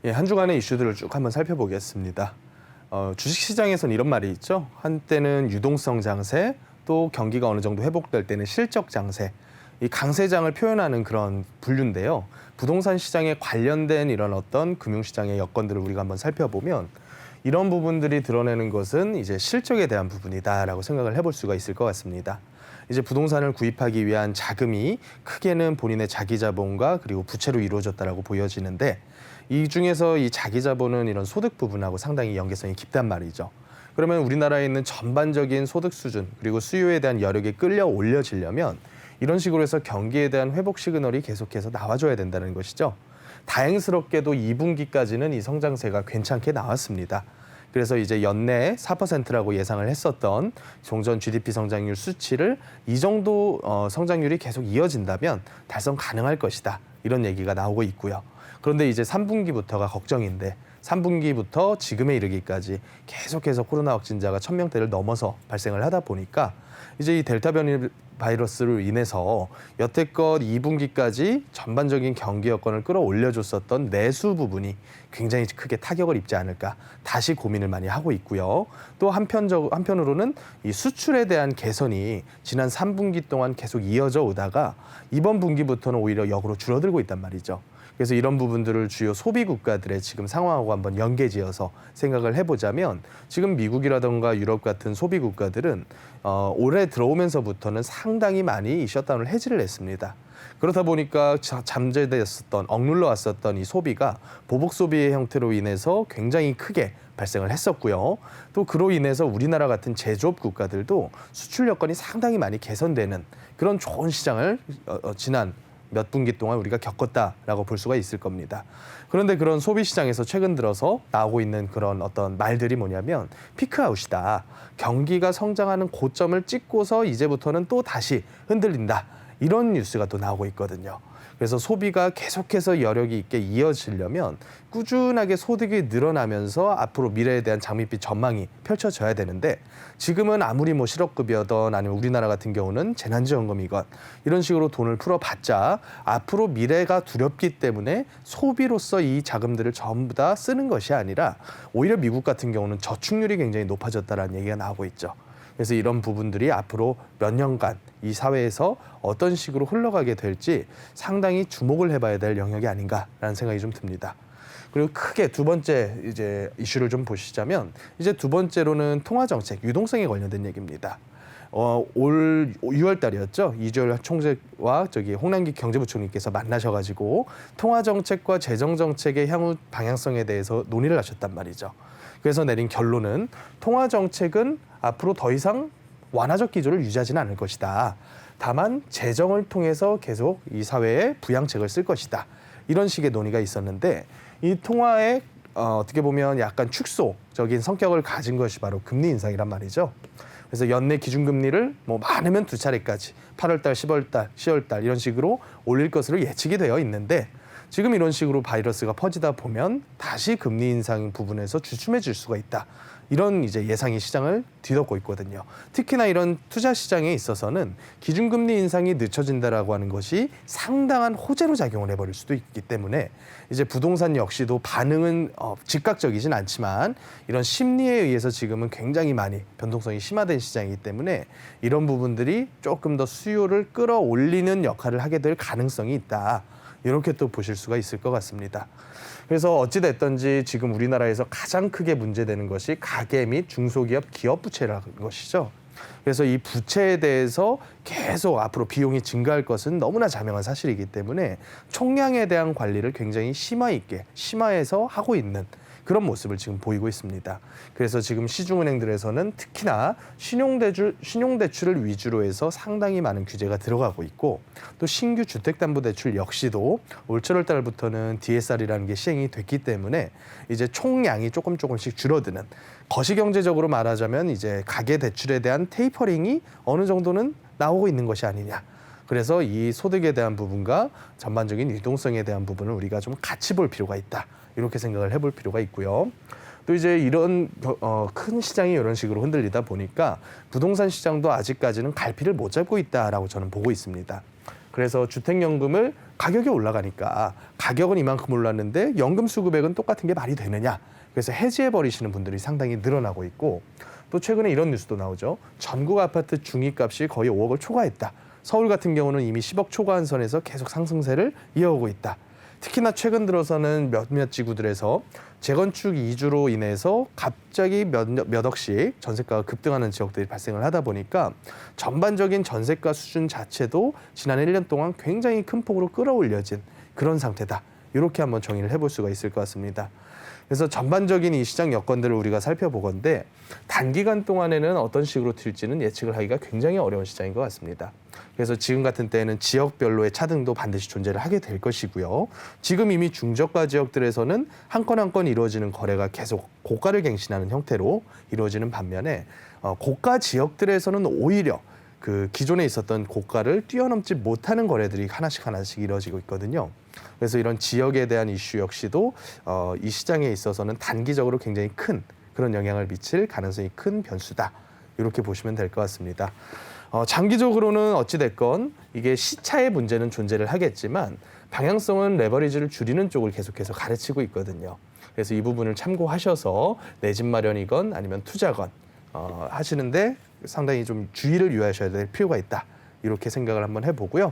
예, 한 주간의 이슈들을 쭉 한번 살펴보겠습니다. 주식시장에서는 이런 말이 있죠. 한때는 유동성 장세, 또 경기가 어느 정도 회복될 때는 실적 장세. 이 강세장을 표현하는 그런 분류인데요. 부동산 시장에 관련된 이런 어떤 금융시장의 여건들을 우리가 한번 살펴보면 이런 부분들이 드러내는 것은 이제 실적에 대한 부분이다라고 생각을 해볼 수가 있을 것 같습니다. 이제 부동산을 구입하기 위한 자금이 크게는 본인의 자기 자본과 그리고 부채로 이루어졌다라고 보여지는데 이 중에서 이 자기 자본은 이런 소득 부분하고 상당히 연계성이 깊단 말이죠. 그러면 우리나라에 있는 전반적인 소득 수준 그리고 수요에 대한 여력이 끌려 올려지려면 이런 식으로 해서 경기에 대한 회복 시그널이 계속해서 나와줘야 된다는 것이죠. 다행스럽게도 2분기까지는 이 성장세가 괜찮게 나왔습니다. 그래서 이제 연내 4%라고 예상을 했었던 종전 GDP 성장률 수치를 이 정도 성장률이 계속 이어진다면 달성 가능할 것이다. 이런 얘기가 나오고 있고요. 그런데 이제 3분기부터가 걱정인데 3분기부터 지금에 이르기까지 계속해서 코로나 확진자가 1,000명대를 넘어서 발생을 하다 보니까 이제 이 델타 변이 바이러스로 인해서 여태껏 2분기까지 전반적인 경기 여건을 끌어올려줬었던 내수 부분이 굉장히 크게 타격을 입지 않을까 다시 고민을 많이 하고 있고요. 또 한편으로는 이 수출에 대한 개선이 지난 3분기 동안 계속 이어져 오다가 이번 분기부터는 오히려 역으로 줄어들고 있단 말이죠. 그래서 이런 부분들을 주요 소비 국가들의 지금 상황하고 한번 연계지어서 생각을 해보자면 지금 미국이라든가 유럽 같은 소비 국가들은 올해 들어오면서부터는 상당히 많이 이 셧다운을 해지를 했습니다. 그렇다 보니까 잠재됐었던, 억눌러 왔었던 이 소비가 보복 소비의 형태로 인해서 굉장히 크게 발생을 했었고요. 또 그로 인해서 우리나라 같은 제조업 국가들도 수출 여건이 상당히 많이 개선되는 그런 좋은 시장을 지난 몇 분기 동안 우리가 겪었다라고 볼 수가 있을 겁니다. 그런데 그런 소비 시장에서 최근 들어서 나오고 있는 그런 어떤 말들이 뭐냐면 피크아웃이다. 경기가 성장하는 고점을 찍고서 이제부터는 또 다시 흔들린다. 이런 뉴스가 또 나오고 있거든요. 그래서 소비가 계속해서 여력이 있게 이어지려면 꾸준하게 소득이 늘어나면서 앞으로 미래에 대한 장밋빛 전망이 펼쳐져야 되는데 지금은 아무리 뭐 실업급여든 아니면 우리나라 같은 경우는 재난지원금이건 이런 식으로 돈을 풀어봤자 앞으로 미래가 두렵기 때문에 소비로서 이 자금들을 전부 다 쓰는 것이 아니라 오히려 미국 같은 경우는 저축률이 굉장히 높아졌다는 얘기가 나오고 있죠. 그래서 이런 부분들이 앞으로 몇 년간 이 사회에서 어떤 식으로 흘러가게 될지 상당히 주목을 해봐야 될 영역이 아닌가라는 생각이 좀 듭니다. 그리고 크게 두 번째 이제 이슈를 좀 보시자면 이제 두 번째로는 통화정책, 유동성에 관련된 얘기입니다. 올 6월 달이었죠. 이주열 총재와 홍남기 경제부총리께서 만나셔가지고 통화정책과 재정정책의 향후 방향성에 대해서 논의를 하셨단 말이죠. 그래서 내린 결론은 통화정책은 앞으로 더 이상 완화적 기조를 유지하지는 않을 것이다. 다만 재정을 통해서 계속 이 사회에 부양책을 쓸 것이다. 이런 식의 논의가 있었는데 이 통화의 어떻게 보면 약간 축소적인 성격을 가진 것이 바로 금리 인상이란 말이죠. 그래서 연내 기준금리를 뭐 많으면 2차례까지 8월달, 10월달, 10월달 이런 식으로 올릴 것으로 예측이 되어 있는데 지금 이런 식으로 바이러스가 퍼지다 보면 다시 금리 인상 부분에서 주춤해질 수가 있다. 이런 이제 예상이 시장을 뒤덮고 있거든요. 특히나 이런 투자 시장에 있어서는 기준금리 인상이 늦춰진다라고 하는 것이 상당한 호재로 작용을 해버릴 수도 있기 때문에 이제 부동산 역시도 반응은 즉각적이진 않지만 이런 심리에 의해서 지금은 굉장히 많이 변동성이 심화된 시장이기 때문에 이런 부분들이 조금 더 수요를 끌어올리는 역할을 하게 될 가능성이 있다. 이렇게 또 보실 수가 있을 것 같습니다. 그래서 어찌됐든지 지금 우리나라에서 가장 크게 문제되는 것이 가계 및 중소기업 기업 부채라는 것이죠. 그래서 이 부채에 대해서 계속 앞으로 비용이 증가할 것은 너무나 자명한 사실이기 때문에 총량에 대한 관리를 굉장히 심화해서 하고 있는 그런 모습을 지금 보이고 있습니다. 그래서 지금 시중은행들에서는 특히나 신용대출을 위주로 해서 상당히 많은 규제가 들어가고 있고 또 신규 주택담보대출 역시도 올 7월 달부터는 DSR이라는 게 시행이 됐기 때문에 이제 총량이 조금씩 줄어드는 거시경제적으로 말하자면 이제 가계대출에 대한 테이퍼링이 어느 정도는 나오고 있는 것이 아니냐. 그래서 이 소득에 대한 부분과 전반적인 유동성에 대한 부분을 우리가 좀 같이 볼 필요가 있다. 이렇게 생각을 해볼 필요가 있고요. 또 이제 이런 큰 시장이 이런 식으로 흔들리다 보니까 부동산 시장도 아직까지는 갈피를 못 잡고 있다라고 저는 보고 있습니다. 그래서 주택연금을 가격이 올라가니까 가격은 이만큼 올랐는데 연금 수급액은 똑같은 게 말이 되느냐. 그래서 해지해버리시는 분들이 상당히 늘어나고 있고 또 최근에 이런 뉴스도 나오죠. 전국 아파트 중위값이 거의 5억을 초과했다. 서울 같은 경우는 이미 10억 초과한 선에서 계속 상승세를 이어오고 있다. 특히나 최근 들어서는 몇몇 지구들에서 재건축 이주로 인해서 갑자기 몇 억씩 전세가가 급등하는 지역들이 발생을 하다 보니까 전반적인 전세가 수준 자체도 지난 1년 동안 굉장히 큰 폭으로 끌어올려진 그런 상태다. 이렇게 한번 정의를 해볼 수가 있을 것 같습니다. 그래서 전반적인 이 시장 여건들을 우리가 살펴보건데 단기간 동안에는 어떤 식으로 튈지는 예측을 하기가 굉장히 어려운 시장인 것 같습니다. 그래서 지금 같은 때에는 지역별로의 차등도 반드시 존재를 하게 될 것이고요. 지금 이미 중저가 지역들에서는 한 건 한 건 이루어지는 거래가 계속 고가를 갱신하는 형태로 이루어지는 반면에 고가 지역들에서는 오히려 그 기존에 있었던 고가를 뛰어넘지 못하는 거래들이 하나씩 이루어지고 있거든요. 그래서 이런 지역에 대한 이슈 역시도 이 시장에 있어서는 단기적으로 굉장히 큰 그런 영향을 미칠 가능성이 큰 변수다. 이렇게 보시면 될 것 같습니다. 장기적으로는 어찌됐건 이게 시차의 문제는 존재를 하겠지만 방향성은 레버리지를 줄이는 쪽을 계속해서 가르치고 있거든요. 그래서 이 부분을 참고하셔서 내 집 마련이건 아니면 투자건 하시는데 상당히 좀 주의를 유의하셔야 될 필요가 있다. 이렇게 생각을 한번 해보고요.